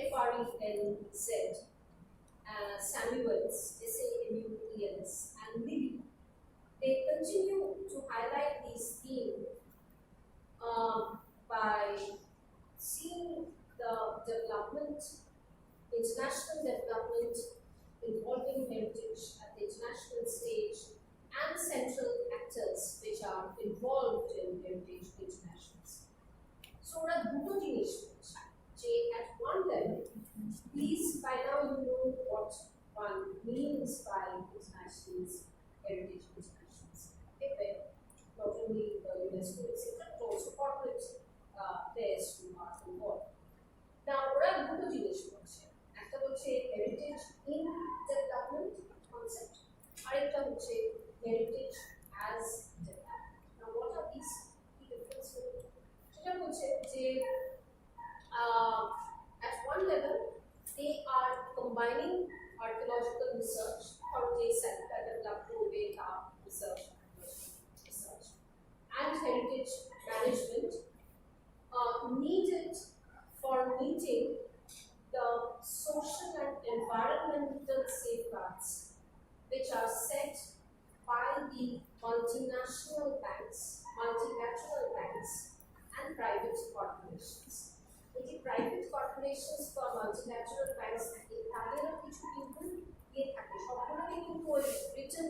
L-A-F-R-E-N-Z. Samuels, S-A-M-U-E-L-S, and Lilly. They continue to highlight these themes by seeing the development, international development involving heritage at the international stage, and central actors which are involved in heritage internationals. So, ওরা দুটো জিনিস বলছে যে at one level, please by now you know what one means by internationals, heritage internationals. Okay, not only the UNESCO, etc., but also corporate players who are involved. Now, ওরা দুটো জিনিস বলছে, একটা হচ্ছে heritage in development concept, আরেকটা হচ্ছে heritage as development. Now, what are these key differences? সেটা হচ্ছে যে at one level they are combining archaeological research or they set that developed research and heritage management needed for meeting the social and environmental safeguards which are set by the multinational banks, multilateral banks, and private corporations. The private corporations for multilateral banks, তাদেরও কিছু কিন্তু দিয়ে থাকে, সবগুলোরই কিন্তু ওই written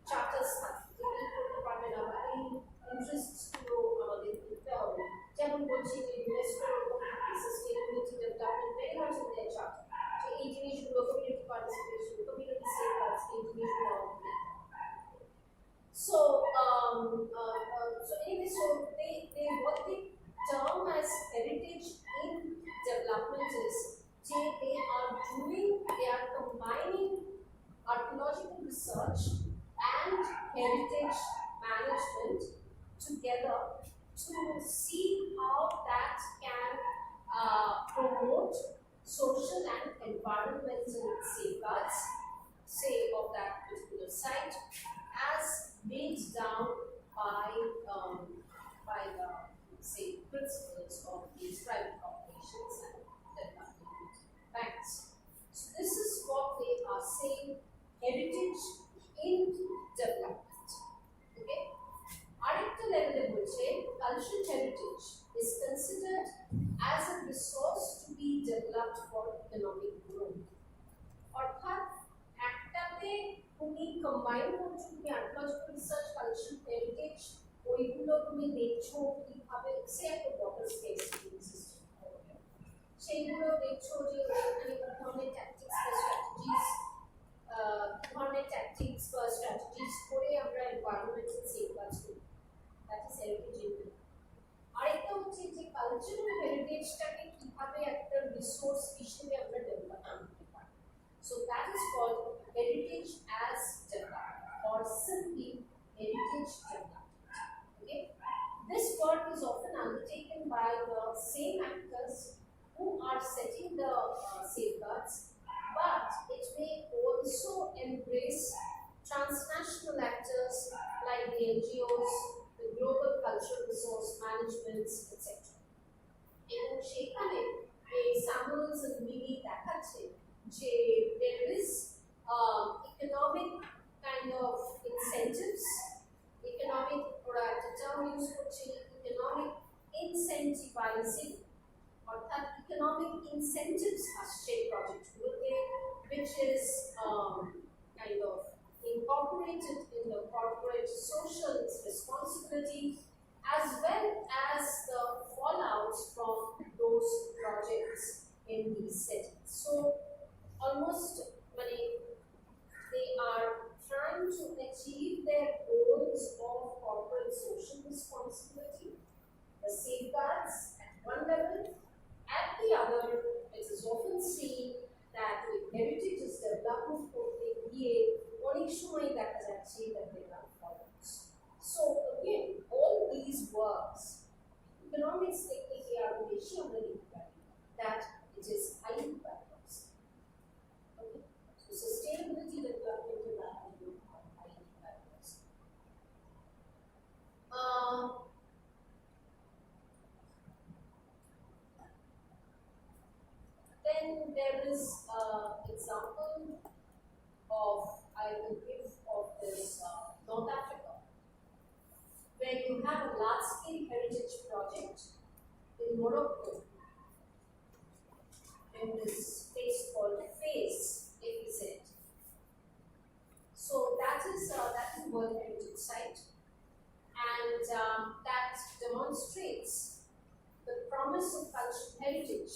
charters থাকে, যে এই করতে পারবে না বা এই ইন্টারেস্টগুলো আমাদের দিতে হবে। যেমন বলছি যে ইউনেস্কোর ওপর থাকে sustainability development very much in their charter, যে এই জিনিসগুলো কমিউনিটি পার্টিসিপেশন, কমিউনিটি সেফগার্ডস, এই জিনিসগুলো আমাদের। So, so anyway, so they what they term as heritage is they are combining archaeological research and heritage management together to see how that can promote social and environmental safeguards, say, of that particular site, as laid down by the, say, principles of these private corporations and development banks. So this is what they are saying: heritage in development. Okay. আরেকটা লেভেলে বলছে cultural heritage is considered as a resource to be developed for economic growth. অর্থাৎ একটাতে তুমি combine করছো, তুমি archaeological research, cultural heritage, ওইগুলো তুমি দেখছো কিভাবে, সে একটা ওয়াটার স্পেস সিস্টেম, সেইগুলো দেখছো যে ওখানে কি ধরনের ট্যাকটিক্স বা স্ট্র্যাটেজিস করে আমরা এনভায়রনমেন্টাল সেফগার্ডস করি। That is heritage in. আরেকটা হচ্ছে যে কালচারাল হেরিটেজটাকে কিভাবে একটা রিসোর্স হিসেবে আমরা ডেভেলপ করতে পারি। So that is called heritage as development, or simply heritage development. Okay, this work is often undertaken by the same actors who are setting the safeguards, but it may also embrace transnational actors like the NGOs, the global cultural resource managements, etc. এবং সেখানে এই samples and মিলি দেখাচ্ছে যে there is economic kind of incentives, economic, ওরা একটা term use করছে, economic incentivizing, অর্থাৎ economic incentives আসছে প্রজেক্টগুলোতে, which is kind of incorporated in the corporate social responsibility, as well as the fallouts from those projects in these settings. So almost they are trying to achieve their goals of corporate social responsibility, the safeguards at one level. At the other, it is often seen that with heritage is development করতে গিয়ে অনেক সময় দেখা যাচ্ছে that they are fallouts. So again, all these works, economics থেকে কি আর বেশি আমরা দেখতে পারি that it is highly balanced. Okay, so sustainability development is highly balanced. Then there is example of, I will give, of this North Africa, where you have a large-scale heritage project in Morocco, in this place called Fez, APZ. So that is a World Heritage Site, and that demonstrates the promise of cultural heritage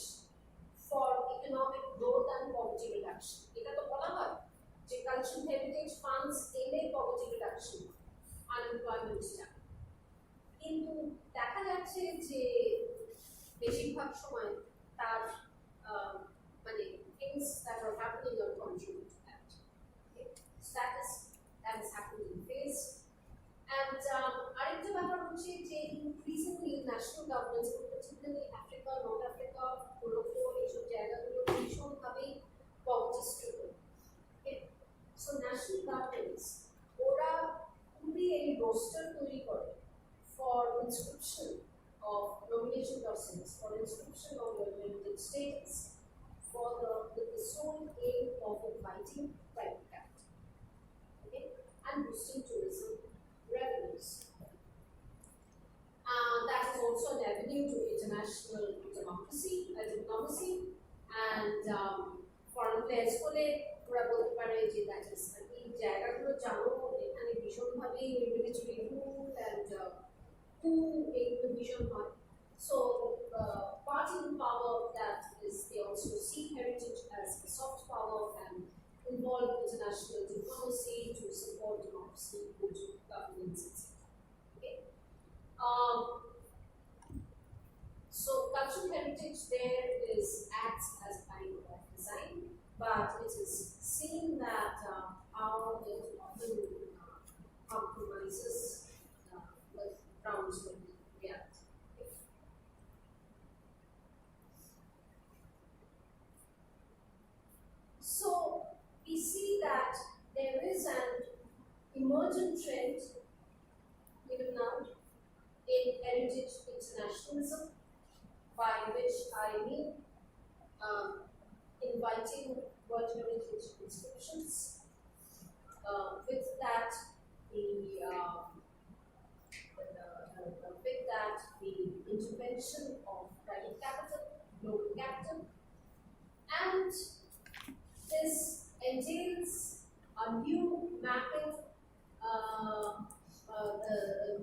for economic growth and poverty reduction. এটা তো বলা হয় যে cultural heritage funds এনে poverty reduction, unemployment down. কিন্তু দেখা যাচ্ছে যে বেশিরভাগ সময় তার things that are happening are contribute to that. Okay? So that is happening in phase. And আরেকটা ব্যাপার হচ্ছে যে increasingly national governments, particularly Africa, North Africa, Morocco, এইসব জায়গাগুলো ভীষণভাবেই poverty stricken. Okay? So national governments ওরা খুবই এই রোস্টার তৈরি করে for inscription of nomination persons, for inscription of limited status, with the sole aim of inviting private capital, okay, and boosting tourism revenues. That is also an avenue to international diplomacy, and foreign players বলে ওরা বলতে পারে যে that is এই জায়গাগুলো জানো এখানে ভীষণভাবে military rule and এইগুলো ভীষণ হয়. So part in power of that is they also see heritage as a soft power and involve international diplomacy to support democracy, good governance, etc. Okay. So cultural heritage there acts citing World Heritage inscriptions. With that, the intervention of private capital, global capital, and this entails a new mapping,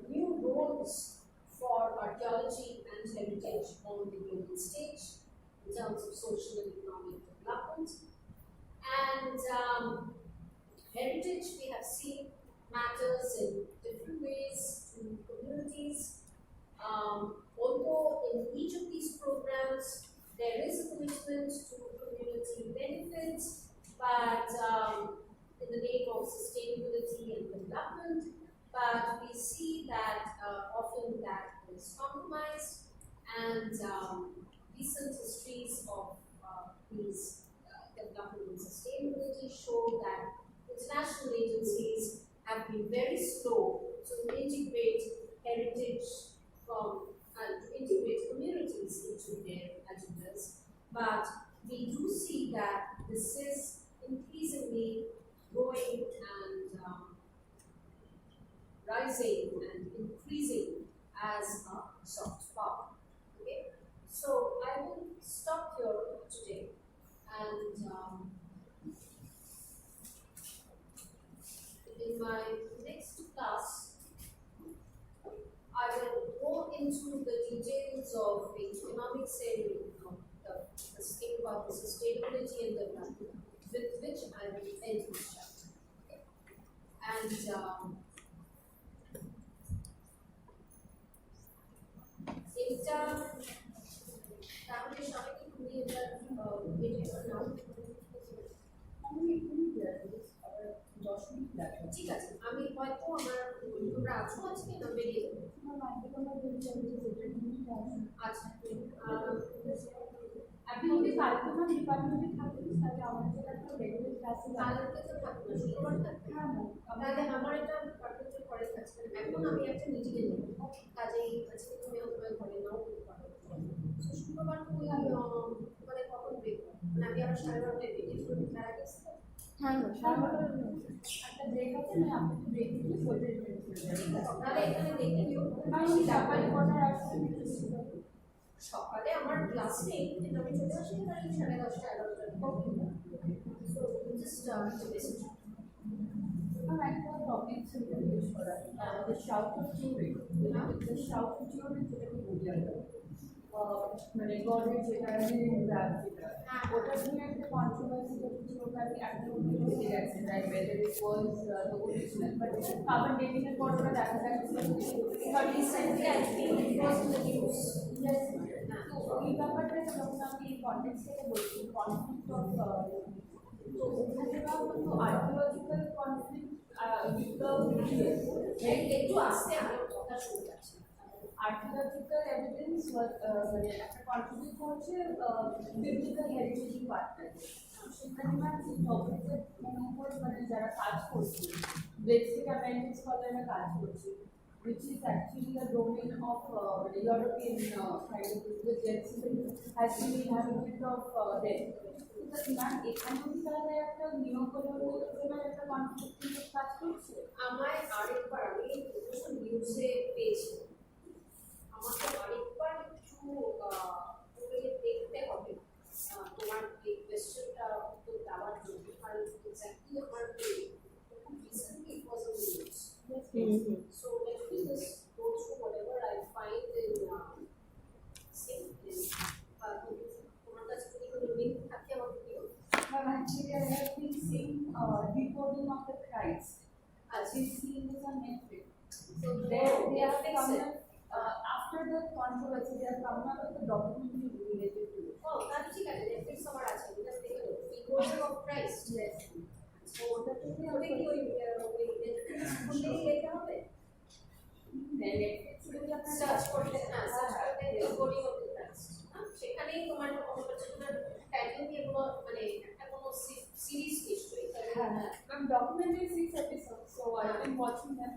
new roles for archaeology and heritage on the global stage in terms of social and economic development. And heritage, we have seen, matters in different ways to communities. Although in each of these programs there is a commitment to community benefits, but in the name of sustainability and development, but we see that often that is compromised, and recent histories of these development and sustainability show that international agencies have been very slow to integrate heritage from and to integrate communities into their agendas. But we do see that this is increasingly growing and rising and increasing as a soft power. Okay, so I will stop here today, and in my next class, I will go into the details of the economics and the thing about the sustainability and development, with which I will end this chapter. And এটা তাহলে সবাইকে তুমি এটা video নাও। ঠিক আছে, আমি হয়তো আমার তোমরা আছো আজকে না বেরিয়ে যাবো। আচ্ছা, আপনি যদি কালকে না ডিপার্টমেন্টে থাকেন তাহলে আমাদের একটা রেগুলার ক্লাসে কালকে তো থাকবো না, শুক্রবার থাকবে। তাহলে আমার এটা পার্টিকুলার পরে থাকছে, এখন আমি একটা মিটিংয়ে নেব, কাজেই আজকে তুমি আমার ঘরে নাও করতে পারো। শুক্রবার তুমি মানে কখন ব্রেক, মানে আমি আবার 12:30টায় বেরিয়ে যাবো, তার আগে হ্যাঁ একটা ব্রেক আছে না, আপনি ব্রেক দিলে বলতে তাহলে এখানে দেখে নিও। আমি সকালে কটার আসছি? সকালে আমার ক্লাস নেই, কিন্তু আমি চলে আসতে পারি 10:30 11টা। So just message. একটা টপিক ছিল জিজ্ঞেস করার, the shout of theory, the shout of theory যেটাকে বলি আমরা, মানে গডের যেটা ওটা নিয়ে একটা কন্ট্রোভার্সি হচ্ছে, ওটা একটা হয়ে গেছে, right? whether it was the original, but carbon dating এর পর ওটা দেখা যাচ্ছে but recently I think it was in the news. Yes, তো এই ব্যাপারটা যখন আমি এই কনটেক্সট থেকে বলছি, কনফ্লিক্ট অফ, তো ওখানে না কিন্তু আর্কিওলজিক্যাল কনফ্লিক্ট একটু আস্তে আমি কথা শুনতে পাচ্ছি। archaeological evidence was মানে একটা কন্ট্রিবিউট করছে বিবলিক্যাল হেরিটেজ পার্টটাকে। সেখানে না টপিকের উপর মানে যারা কাজ করছে, বেসিক অ্যামেন্ডমেন্ট স্কলাররা কাজ করছে, which is actually a domain of European kind of because has been inhabited of them. Ma'am এখানে কি তাহলে একটা নিয়োগকরণের একটা কনফ্লিক্টের কাজ করছে? আমায় আরেকবার, আমি প্রফেশনাল নিউজে পেয়েছি, আমাকে আরেকবার একটু দেখতে হবে তোমার এই কোয়েশ্চেনটা উত্তর দেওয়ার জন্য, কারণ এক্স্যাক্টলি আমার recently it was on news. So let me just go through whatever I find in তোমার কাছে যদি কোনো লিঙ্ক থাকে আমাকে দিও। Actually, I have been seeing decoding of the Christ. As we see in this on Netflix. So they have come up, after the controversy, they have come up with a documentary related to it. Oh, that's ঠিক আছে, Netflix আমার আছে, এটা দেখে নেব। Decoding of Christ. Yes. So ওটা থেকে ওটা কি ওই নেটফ্লিক্স খুললেই লেখা হবে? Netflix সার্চ করলে, হ্যাঁ সার্চ করলে Decoding of the Christ, সেখানেই তোমার পার্টিকুলার টাইটেল নিয়ে কোনো মানে একটা কোনো সিরিজ নিশ্চয়ই। I'm documenting 6 episodes, so I've been watching them.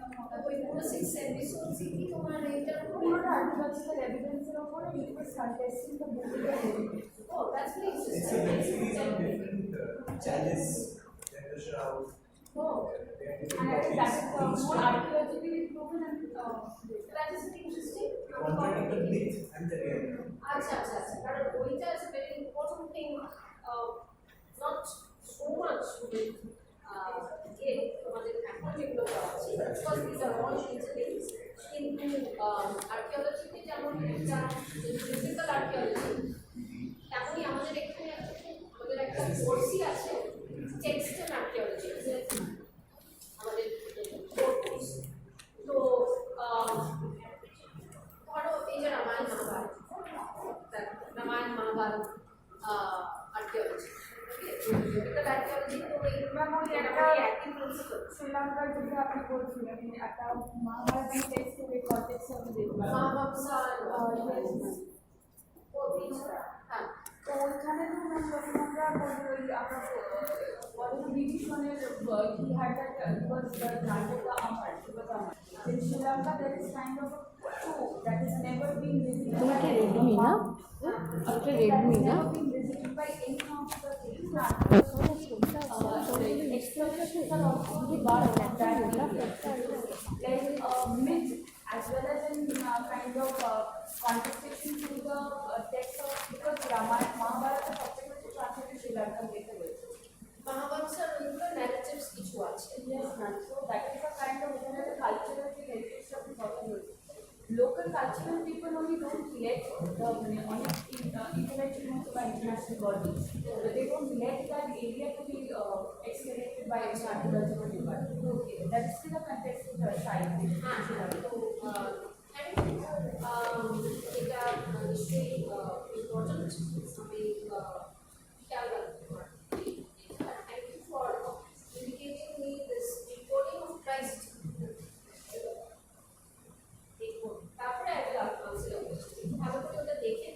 ওই পুরো 6 এপিসোড কি তোমার এইটার উপরে? পুরোটা আর্কিওলজিক্যাল এভিডেন্সের উপরে it was contesting the political heritage. Oh, that's very It's interesting. a web series on different chalice, then the shroud. Oh, There are and different I think that is topics. more archaeologically proven and That is interesting. Contradicting the myth and the reality. আচ্ছা আচ্ছা আচ্ছা, কারণ ওইটা is a very important thing, not so much with তোমাদের এখন যেগুলো করা আছে, because these are all interlinked. কিন্তু আর্কিওলজিতে যেমন একটা ফিজিক্যাল আর্কিওলজি, তেমনই আমাদের এখানে আমাদের একটা কোর্সই আছে টেক্সটাইল আর্কিওলজি, আমাদের কোর্স। তো ধরো এই যে Ramayana Mahabharata archaeology, physical archaeology তো একই প্রিন্সিপাল। শ্রীলঙ্কার যেটা আপনি বলছিলেন একটা মহাভারতের টেক্সটের কনটেক্সট আমি দেখলাম হ্যাঁ, তো ওইখানে যখন আমরা বলি ওই আমরা বলে বিভীষণের he had that he was the granted the Amar, he was Amar. In Sri Lanka there is kind of a two that is never been visited. তোমার কি রেডমি না? একটা রেডমি না? Never been visited by any of the things. Explorations are also like myth as well as in kind of contestation to the text of, because Ramayana Mahabharata subsequently translated Sri Lankan later. মহাভারতের অনেকগুলো narratives কিছু আছে। Yes, ma'am. So that is a kind of cultural heritage of the problem. Local cultural people only don't let the intellectual most of our international bodies, but they don't let that area to be excavated by any archaeological department. Okay, that's still a contested site. এটা নিশ্চয়ই important, আমি খেয়াল রাখবো। Thank you for indicating me this decoding of Christ. তারপরে I will answer your question. ভালো করে ওটা দেখে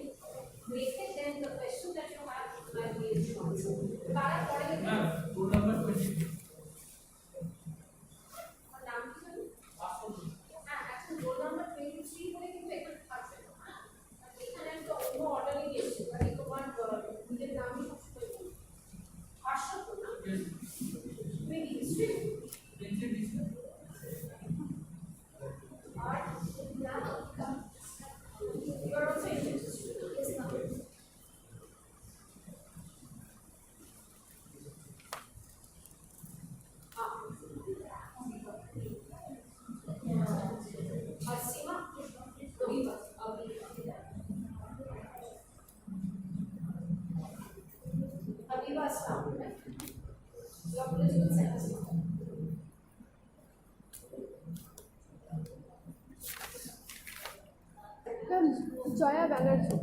then the question that you have I will be able to answer. কারা পড়ে Ma'am, roll number 20. আমার নাম কি জানি? হ্যাঁ, এখন রোল নাম্বার 23 বলে কিন্তু এখানে থাকবে না। হ্যাঁ, এখানে একটা অন্য অর্ডারে গিয়েছে, মানে তোমার নিজের নামই সবসময় বলবে। হাস্যত না? তুমি কি হিস্ট্রি? আর না, you are also interested. Yes, ma'am. Asima, Aviva, Aviva Aslam, right? Your political science. Jaya Banerjee.